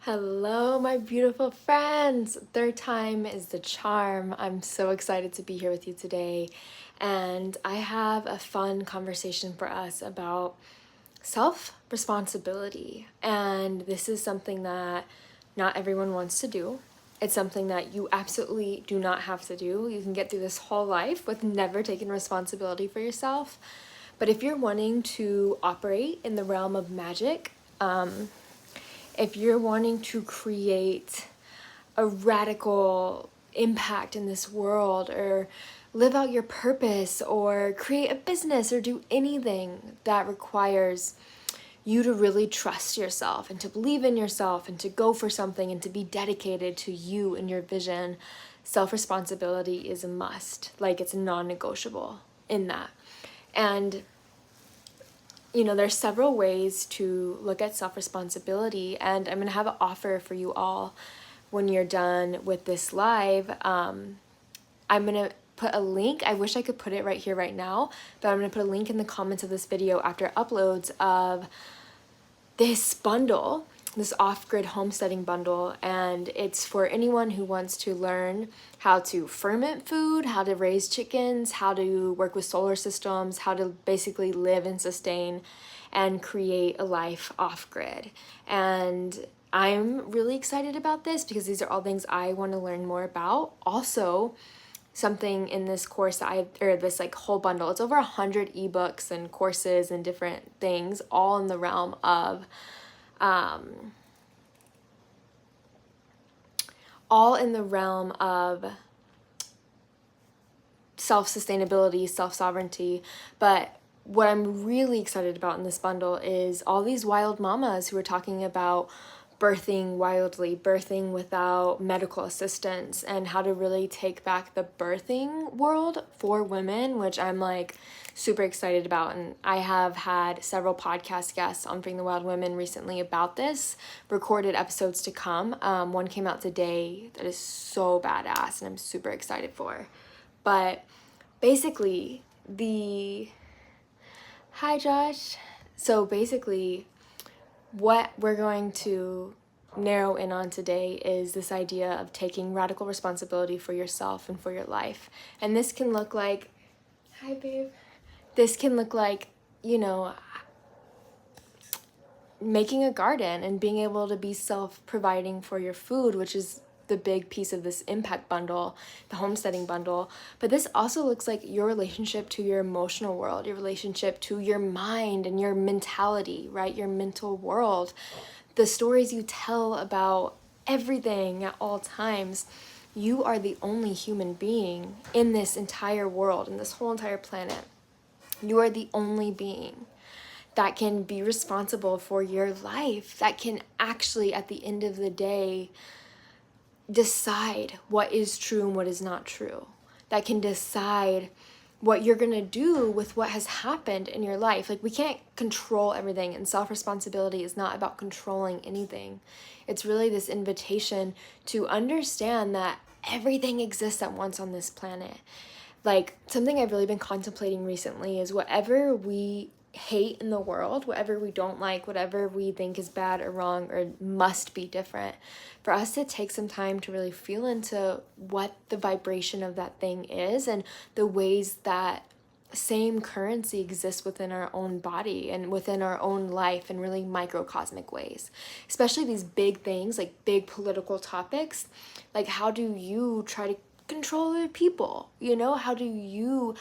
Hello, my beautiful friends. Third time is the charm. I'm so excited to be here with you today. And I have a fun conversation for us about self responsibility. And this is something that not everyone wants to do. It's something that you absolutely do not have to do. You can get through this whole life with never taking responsibility for yourself. But if you're wanting to operate in the realm of magic, if you're wanting to create a radical impact in this world, or live out your purpose, or create a business, or do anything that requires you to really trust yourself and to believe in yourself and to go for something and to be dedicated to you and your vision, self-responsibility is a must. Like, it's non-negotiable in that. And there's several ways to look at self-responsibility, and I'm going to have an offer for you all when you're done with this live. I'm going to put a link. I wish I could put it right here, right now, but I'm going to put a link in the comments of this video after it uploads of this bundle, this off-grid homesteading bundle, and it's for anyone who wants to learn how to ferment food, how to raise chickens, how to work with solar systems, how to basically live and sustain and create a life off-grid. And I'm really excited about this because these are all things I want to learn more about. Also, something in this course this like whole bundle, it's over 100 ebooks and courses and different things, all in the realm of self-sustainability, self-sovereignty. But what I'm really excited about in this bundle is all these wild mamas who are talking about birthing wildly, birthing without medical assistance, and how to really take back the birthing world for women, which I'm like super excited about. And I have had several podcast guests on Bring the Wild Women recently about this, recorded episodes to come. One came out today that is so badass and I'm super excited for. But basically, hi Josh. So basically, what we're going to narrow in on today is this idea of taking radical responsibility for yourself and for your life. And this can look like, hi babe. This can look like, making a garden and being able to be self-providing for your food, which is the big piece of this impact bundle, the homesteading bundle. But this also looks like your relationship to your emotional world, your relationship to your mind and your mentality, right? Your mental world, the stories you tell about everything at all times. You are the only human being in this entire world, in this whole entire planet. You are the only being that can be responsible for your life, that can actually, at the end of the day, decide what is true and what is not true, that can decide what you're going to do with what has happened in your life. Like, we can't control everything, and self-responsibility is not about controlling anything. It's really this invitation to understand that everything exists at once on this planet. Like, something I've really been contemplating recently is whatever we hate in the world, whatever we don't like, whatever we think is bad or wrong or must be different, for us to take some time to really feel into what the vibration of that thing is and the ways that same currency exists within our own body and within our own life in really microcosmic ways. Especially these big things, like big political topics. Like, how do you try to control other people? How do you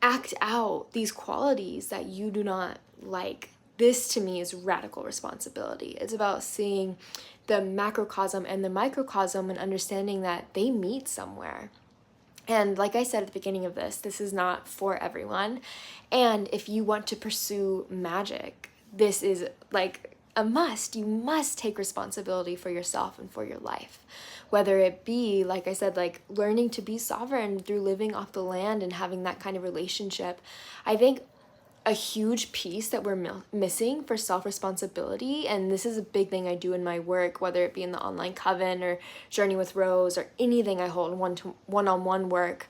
act out these qualities that you do not like? This, to me, is radical responsibility. It's about seeing the macrocosm and the microcosm and understanding that they meet somewhere. And like I said at the beginning of this is not for everyone. And if you want to pursue magic, this is like a must. You must take responsibility for yourself and for your life. Whether it be, like I said, like learning to be sovereign through living off the land and having that kind of relationship. I think a huge piece that we're missing for self-responsibility, and this is a big thing I do in my work, whether it be in the online coven or Journey with Rose or anything I hold one-on-one work,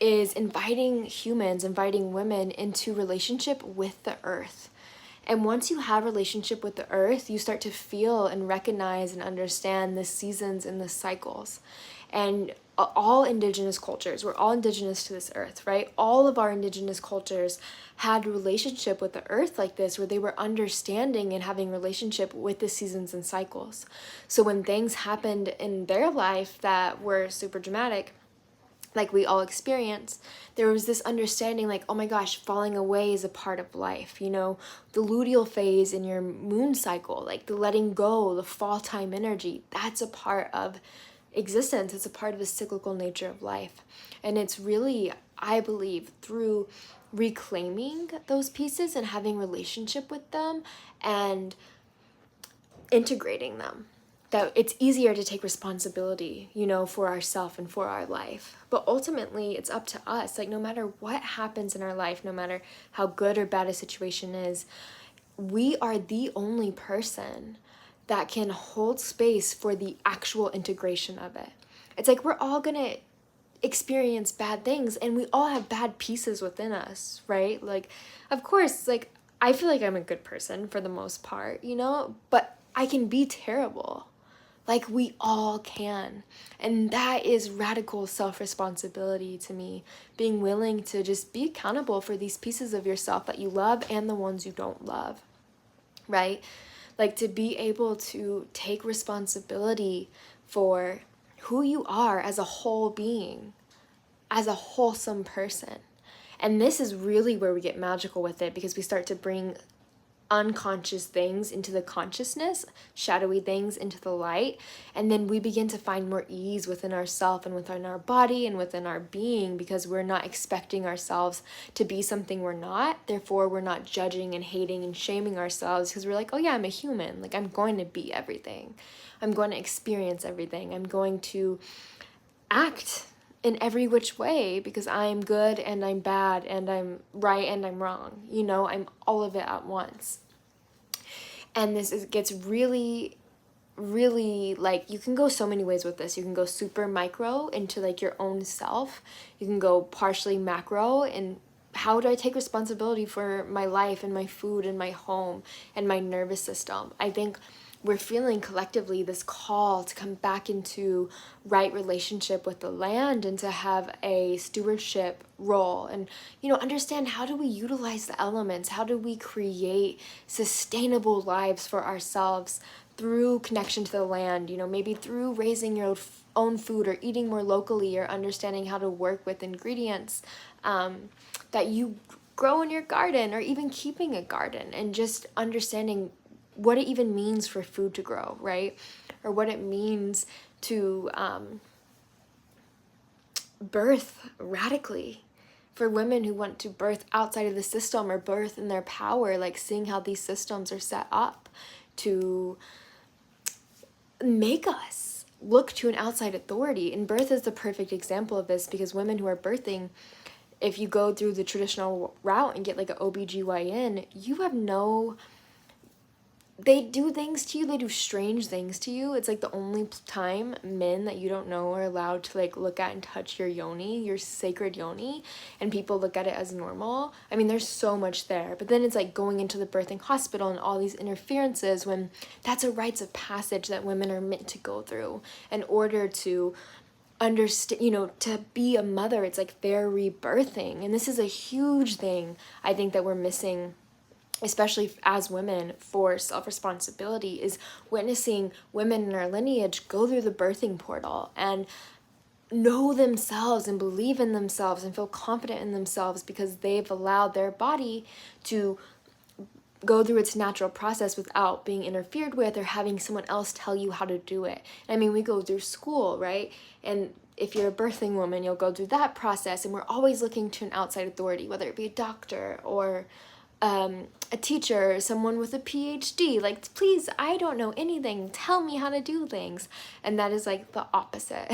is inviting women into relationship with the earth And once you have a relationship with the earth, you start to feel and recognize and understand the seasons and the cycles. And all indigenous cultures, we're all indigenous to this earth, right? All of our indigenous cultures had a relationship with the earth like this, where they were understanding and having relationship with the seasons and cycles. So when things happened in their life that were super dramatic, like we all experience, there was this understanding like, oh my gosh, falling away is a part of life. You know, the luteal phase in your moon cycle, like the letting go, the fall time energy, that's a part of existence. It's a part of the cyclical nature of life. And it's really, I believe, through reclaiming those pieces and having relationship with them and integrating them, that it's easier to take responsibility, you know, for ourselves and for our life. But ultimately, it's up to us. Like, no matter what happens in our life, no matter how good or bad a situation is, we are the only person that can hold space for the actual integration of it. It's like we're all gonna experience bad things, and we all have bad pieces within us, right? Like, of course, like, I feel like I'm a good person for the most part, you know, but I can be terrible. Like, we all can. And that is radical self-responsibility to me, being willing to just be accountable for these pieces of yourself that you love and the ones you don't love, right? Like, to be able to take responsibility for who you are as a whole being, as a wholesome person. And this is really where we get magical with it, because we start to bring unconscious things into the consciousness, shadowy things into the light, and then we begin to find more ease within ourselves and within our body and within our being, because we're not expecting ourselves to be something we're not. Therefore, we're not judging and hating and shaming ourselves, because we're like, oh yeah, I'm a human. Like, I'm going to be everything. I'm going to experience everything. I'm going to act in every which way, because I'm good and I'm bad and I'm right and I'm wrong. You know, I'm all of it at once. And gets really, really, like, you can go so many ways with this. You can go super micro into like your own self. You can go partially macro, and how do I take responsibility for my life and my food and my home and my nervous system? I think we're feeling collectively this call to come back into right relationship with the land and to have a stewardship role, and, you know, understand, how do we utilize the elements? How do we create sustainable lives for ourselves through connection to the land? You know, maybe through raising your own food or eating more locally, or understanding how to work with ingredients that you grow in your garden, or even keeping a garden, and just understanding what it even means for food to grow, right? Or what it means to birth radically. For women who want to birth outside of the system or birth in their power, like seeing how these systems are set up to make us look to an outside authority. And birth is the perfect example of this, because women who are birthing, if you go through the traditional route and get like an OBGYN, you have no... They do things to you, they do strange things to you. It's like the only time men that you don't know are allowed to like look at and touch your yoni, your sacred yoni, and people look at it as normal. I mean, there's so much there. But then it's like going into the birthing hospital and all these interferences, when that's a rites of passage that women are meant to go through in order to understand, you know, to be a mother. It's like they're rebirthing. And this is a huge thing I think that we're missing, especially as women, for self-responsibility, is witnessing women in our lineage go through the birthing portal and know themselves and believe in themselves and feel confident in themselves, because they've allowed their body to go through its natural process without being interfered with or having someone else tell you how to do it. I mean, we go through school, right? And if you're a birthing woman, you'll go through that process, and we're always looking to an outside authority, whether it be a doctor or a teacher, someone with a PhD. Like, please, I don't know anything, tell me how to do things. And that is like the opposite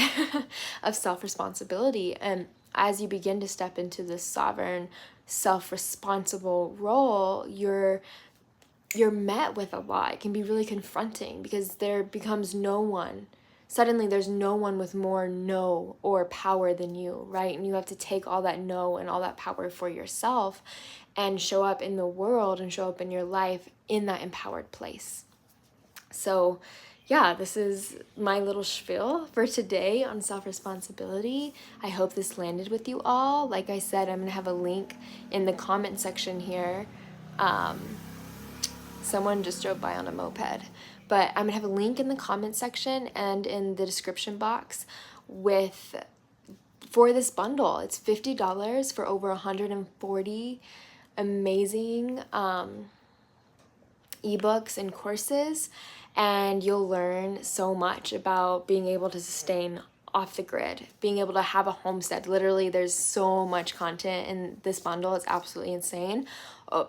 of self-responsibility. And as you begin to step into this sovereign, self-responsible role, you're met with a lot. It can be really confronting, because there becomes no one. Suddenly there's no one with more know or power than you, right? And you have to take all that know and all that power for yourself. and show up in the world and show up in your life in that empowered place. So yeah, this is my little spiel for today on self-responsibility. I hope this landed with you all. Like I said, I'm gonna have a link in the comment section here. Someone just drove by on a moped, but I'm gonna have a link in the comment section and in the description box for this bundle. It's $50 for over 140 amazing ebooks and courses, and you'll learn so much about being able to sustain off the grid, being able to have a homestead. Literally, there's so much content in this bundle. It's absolutely insane.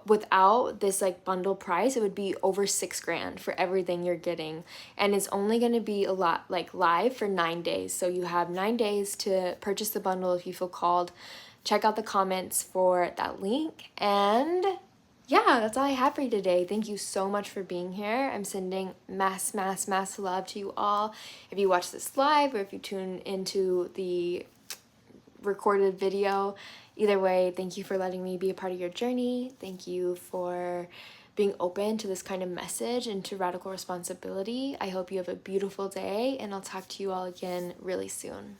Without this like bundle price, it would be over $6,000 for everything you're getting, and it's only going to be a lot like live for 9 days. So you have 9 days to purchase the bundle if you feel called. Check out the comments for that link, and yeah, that's all I have for you today. Thank you so much for being here. I'm sending mass love to you all. If you watch this live or if you tune into the recorded video, either way, thank you for letting me be a part of your journey. Thank you for being open to this kind of message and to radical responsibility. I hope you have a beautiful day, and I'll talk to you all again really soon.